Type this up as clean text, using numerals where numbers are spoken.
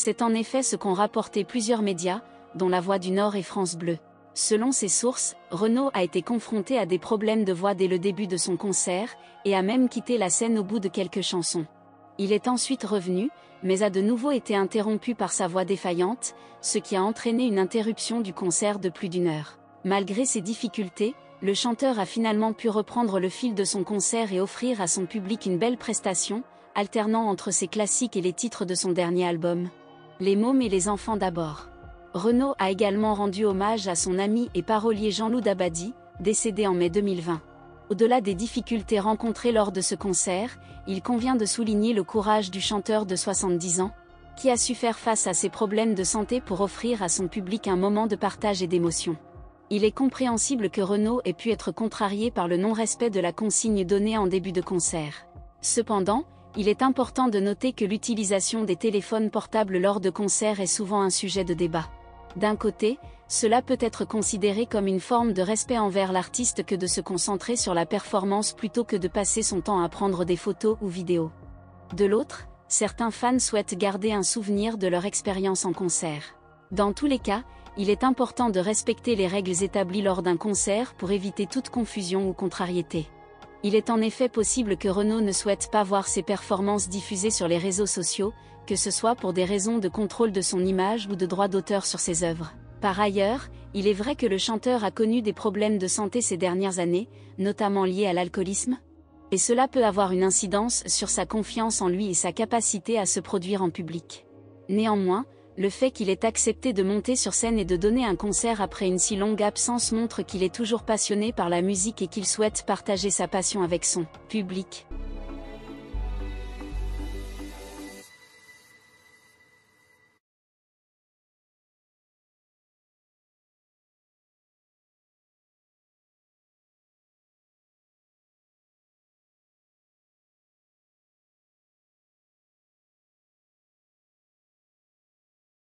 C'est en effet ce qu'ont rapporté plusieurs médias, dont La Voix du Nord et France Bleu. Selon ces sources, Renaud a été confronté à des problèmes de voix dès le début de son concert, et a même quitté la scène au bout de quelques chansons. Il est ensuite revenu, mais a de nouveau été interrompu par sa voix défaillante, ce qui a entraîné une interruption du concert de plus d'1 heure. Malgré ces difficultés, le chanteur a finalement pu reprendre le fil de son concert et offrir à son public une belle prestation, alternant entre ses classiques et les titres de son dernier album. Les mômes et les enfants d'abord. Renaud a également rendu hommage à son ami et parolier Jean-Loup Dabadi, décédé en mai 2020. Au-delà des difficultés rencontrées lors de ce concert, il convient de souligner le courage du chanteur de 70 ans, qui a su faire face à ses problèmes de santé pour offrir à son public un moment de partage et d'émotion. Il est compréhensible que Renaud ait pu être contrarié par le non-respect de la consigne donnée en début de concert. Cependant, il est important de noter que l'utilisation des téléphones portables lors de concerts est souvent un sujet de débat. D'un côté, cela peut être considéré comme une forme de respect envers l'artiste que de se concentrer sur la performance plutôt que de passer son temps à prendre des photos ou vidéos. De l'autre, certains fans souhaitent garder un souvenir de leur expérience en concert. Dans tous les cas, il est important de respecter les règles établies lors d'un concert pour éviter toute confusion ou contrariété. Il est en effet possible que Renaud ne souhaite pas voir ses performances diffusées sur les réseaux sociaux, que ce soit pour des raisons de contrôle de son image ou de droit d'auteur sur ses œuvres. Par ailleurs, il est vrai que le chanteur a connu des problèmes de santé ces dernières années, notamment liés à l'alcoolisme, et cela peut avoir une incidence sur sa confiance en lui et sa capacité à se produire en public. Néanmoins, le fait qu'il ait accepté de monter sur scène et de donner un concert après une si longue absence montre qu'il est toujours passionné par la musique et qu'il souhaite partager sa passion avec son public.